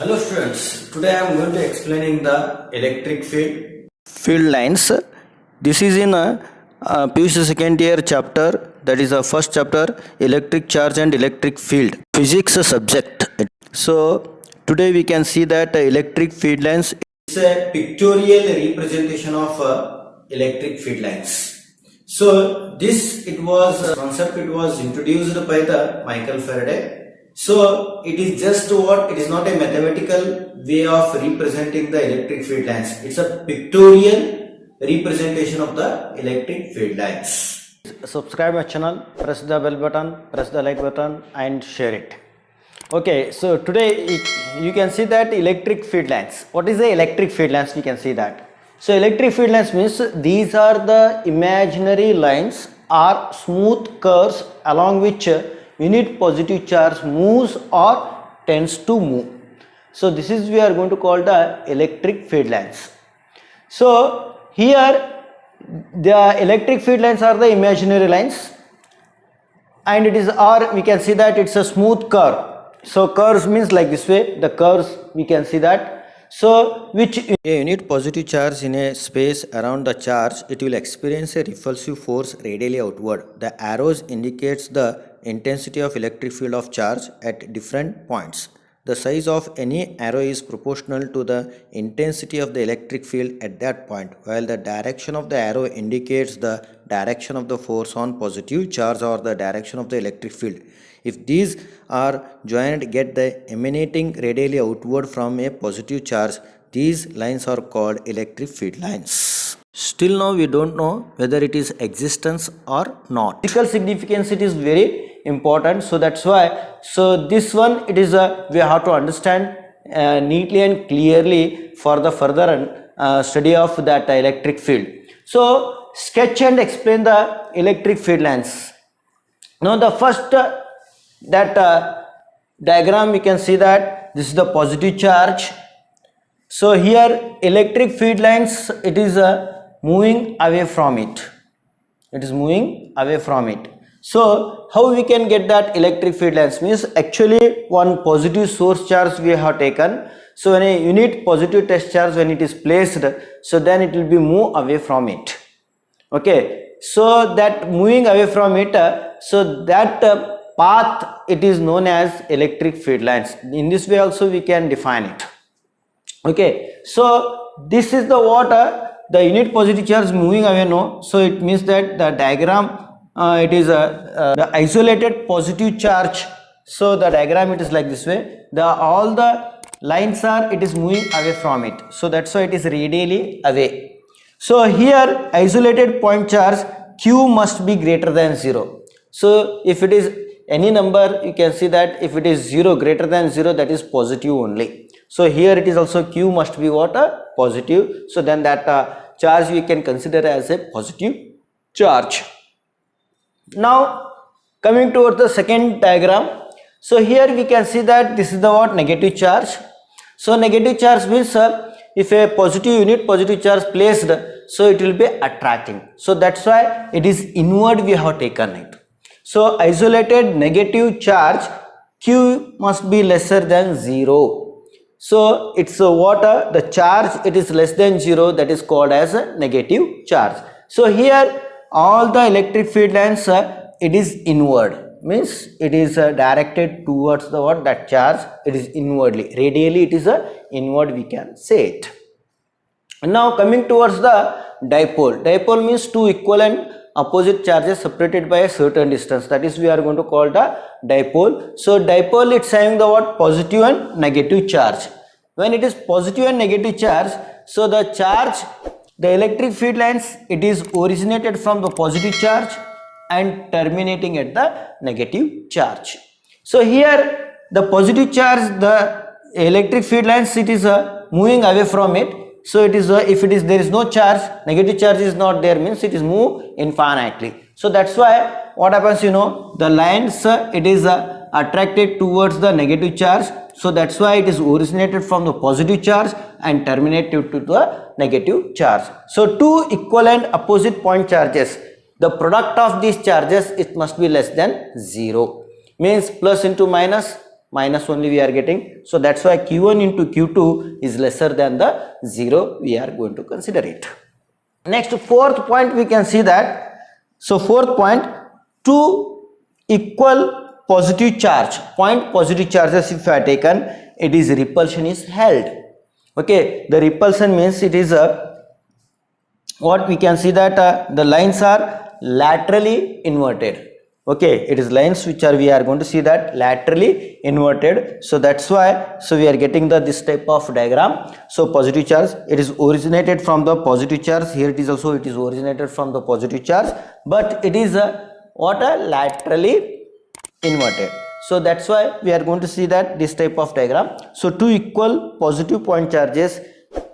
Hello students, today I am going to explaining the electric field lines. This is in PUC second year chapter, that is the first chapter, electric charge and electric field, physics subject. So today we can see that electric field lines is a pictorial representation of electric field lines. So this concept was introduced by the Michael Faraday. So it is just it is not a mathematical way of representing the electric field lines. It's a pictorial representation of the electric field lines. Subscribe my channel, press the bell button, press the like button and share it. Okay, so today you can see that electric field lines. What is the electric field lines? We can see that. So electric field lines means these are the imaginary lines or smooth curves along which unit positive charge moves or tends to move. So this is we are going to call the electric field lines. So here the electric field lines are the imaginary lines, and it is, or we can see that it's a smooth curve. So curves means like this way, the curves we can see that. So which a unit positive charge in a space around the charge, it will experience a repulsive force radially outward. The arrows indicates the intensity of electric field of charge at different points. The size of any arrow is proportional to the intensity of the electric field at that point, while the direction of the arrow indicates the direction of the force on positive charge or the direction of the electric field. If these are joined, get the emanating radially outward from a positive charge. These lines are called electric field lines. Still now we don't know whether it is existence or not. Physical significance, it is very important, so that's why. So this one, it is we have to understand neatly and clearly for the further study of that electric field. So sketch and explain the electric field lines. Now the first diagram, we can see that this is the positive charge. So here electric field lines, it is moving away from it. It is moving away from it. So how we can get that electric field lines means actually one positive source charge we have taken. So when a unit positive test charge, when it is placed, so then it will be move away from it. Okay, so that moving away from it, so that path, it is known as electric field lines. In this way also we can define it. Okay, so this is the the unit positive charge moving away, no, so it means that the diagram, it is the isolated positive charge. So the diagram, it is like this way, all the lines are, it is moving away from it, so that's why it is radially away. So here isolated point charge q must be greater than 0. So if it is any number, you can see that if it is 0, greater than 0, that is positive only. So here it is also q must be what? Positive. So then that charge we can consider as a positive charge. Now coming towards the second diagram. So here we can see that this is the negative charge. So negative charge means if a unit positive charge placed, so it will be attracting. So that's why it is inward we have taken it. So isolated negative charge q must be lesser than 0. So it's the charge, it is less than 0, that is called as a negative charge. So here all the electric field lines, it is inward, means it is directed towards the that charge, it is inwardly, radially it is inward, we can say it. Now coming towards the dipole. Dipole means two equal and opposite charges separated by a certain distance, that is we are going to call the dipole. So dipole, it's having the positive and negative charge. When it is positive and negative charge, so the charge, the electric field lines, it is originated from the positive charge and terminating at the negative charge. So here the positive charge, the electric field lines, it is moving away from it. So it is if it is there is no charge, negative charge is not there, means it is move infinitely. So that's why what happens, the lines, it is attracted towards the negative charge. So that's why it is originated from the positive charge and terminated to the negative charge. So two equal and opposite point charges, the product of these charges, it must be less than 0, means plus into minus, minus only we are getting. So that's why q1 into q2 is lesser than the 0. We are going to consider it. Next, fourth point we can see that, so fourth point, two equal positive charge, point positive charges if I taken, it is repulsion is held. Okay, the repulsion means it is what we can see that the lines are laterally inverted. Okay, it is lines which are, we are going to see that laterally inverted. So that's why, so we are getting the this type of diagram. So positive charge, it is originated from the positive charge. Here it is also, it is originated from the positive charge, but it is what a laterally inverted. So that's why we are going to see that this type of diagram. So two equal positive point charges,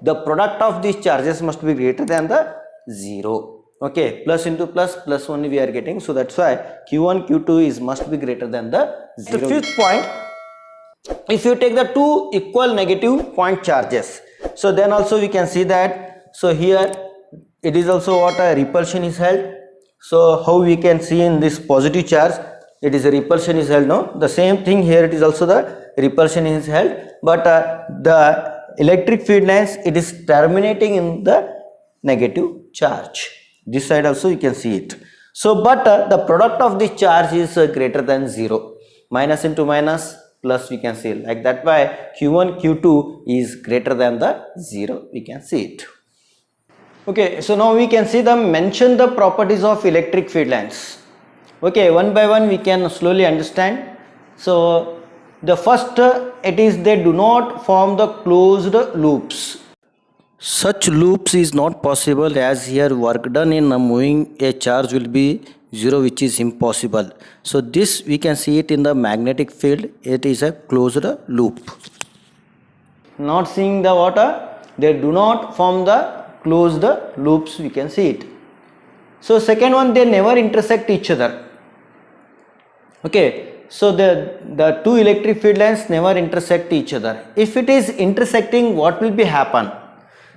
the product of these charges must be greater than the 0. Okay, plus into plus, plus only we are getting. So that's why q1 q2 is must be greater than the 0. The fifth point, if you take the two equal negative point charges, so then also we can see that, so here it is also what a repulsion is held. So how we can see in this positive charge, it is a repulsion is held, no, the same thing here, it is also the repulsion is held, but the electric field lines, it is terminating in the negative charge. This side also you can see it. So but the product of this charge is greater than 0. Minus into minus, plus we can see like that, why q1 q2 is greater than the 0, we can see it. Okay, so now we can see mention the properties of electric field lines. Okay, one by one we can slowly understand. So the first, it is they do not form the closed loops. Such loops is not possible, as here work done in moving a charge will be 0, which is impossible. So this we can see it in the magnetic field, it is a closed loop. Not seeing the water, they do not form the closed loops, we can see it. So second one, they never intersect each other. Okay, so the two electric field lines never intersect each other. If it is intersecting, what will be happen?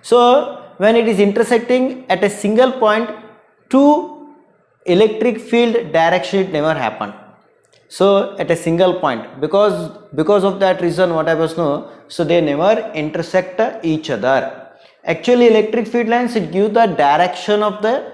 So when it is intersecting at a single point, two electric field direction, it never happen. So at a single point, because of that reason, what happens now, so they never intersect each other. Actually electric field lines, it gives the direction of the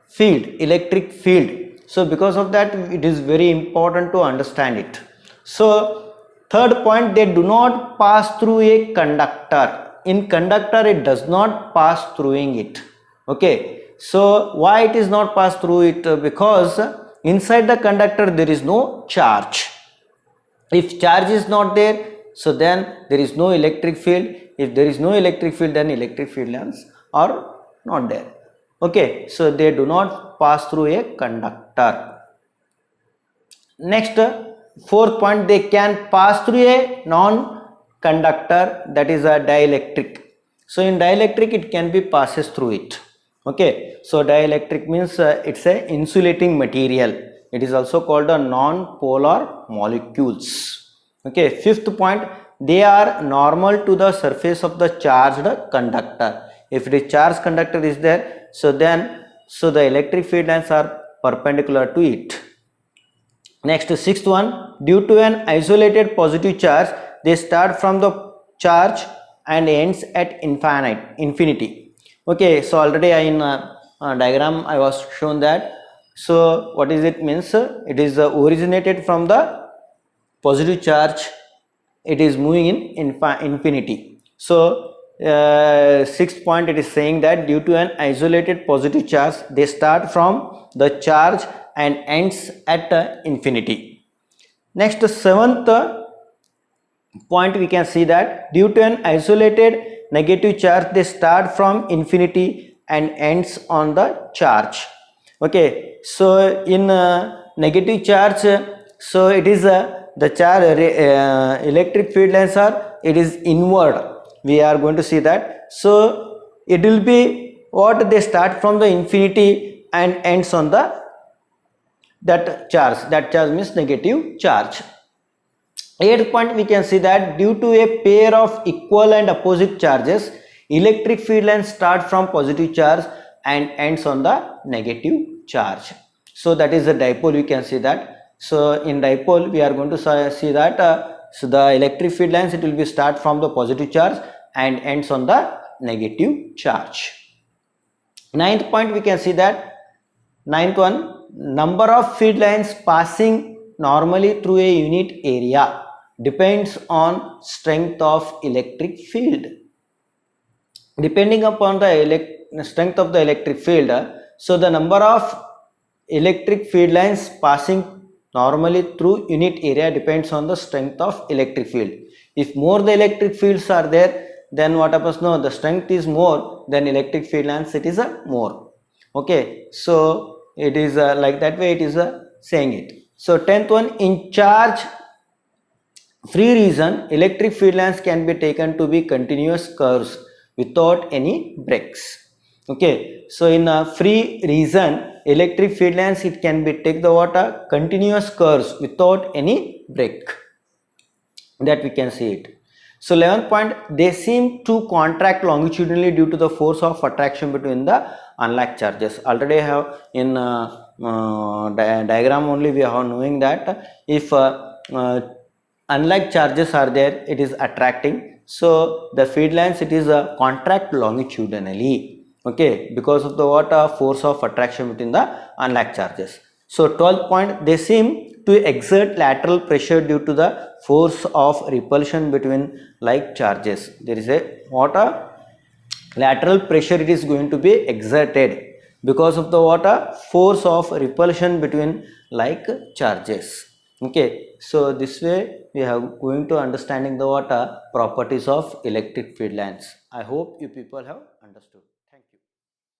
field, electric field. So because of that, it is very important to understand it. So third point, they do not pass through a conductor. In conductor, it does not pass through it. Okay, so why it is not pass through it? Because inside the conductor there is no charge. If charge is not there, so then there is no electric field. If there is no electric field, then electric field lines are not there. Okay, so they do not pass through a conductor. Next, fourth point, they can pass through a non-conductor, that is a dielectric. So in dielectric, it can be passes through it. Okay, so dielectric means it's a insulating material. It is also called a non-polar molecules. Okay, fifth point, they are normal to the surface of the charged conductor. If the charged conductor is there, so then the electric field lines are perpendicular to it. Next, sixth one, due to an isolated positive charge, they start from the charge and ends at infinity. Okay, so already in diagram I was shown that. So what is it means? It is originated from the positive charge, it is moving in infinity. So sixth point, it is saying that due to an isolated positive charge, they start from the charge and ends at infinity. Next, seventh point, we can see that due to an isolated negative charge, they start from infinity and ends on the charge. Okay, so in negative charge, so it is the charge electric field lines are, it is inward. We are going to see that. So it will be what, they start from the infinity and ends on the that charge means negative charge. Eighth point, we can see that due to a pair of equal and opposite charges, electric field lines start from positive charge and ends on the negative charge. So that is the dipole, we can see that. So in dipole, we are going to see that so the electric field lines, it will be start from the positive charge and ends on the negative charge. Ninth point, we can see that ninth one, number of field lines passing normally through a unit area depends on strength of electric field. Depending upon the strength of the electric field, so the number of electric field lines passing normally through unit area depends on the strength of electric field. If more the electric fields are there, then what happens? No, the strength is more, then electric field lines it is more. Okay, so it is like that way it is saying it. So 10th one, in charge free region, electric field lines can be taken to be continuous curves without any breaks. Okay, so in a free region, electric field lines, it can be take the water continuous curves without any break, that we can see it. So 11th point, they seem to contract longitudinally due to the force of attraction between the unlike charges. Already I have in diagram only we are knowing that if unlike charges are there, it is attracting, so the field lines it is contract longitudinally, okay, because of the what force of attraction between the unlike charges. So 12th point, they seem to exert lateral pressure due to the force of repulsion between like charges. There is a what lateral pressure it is going to be exerted because of the what force of repulsion between like charges. Okay, so this way we have going to understanding the what properties of electric field lines. I hope you people have understood.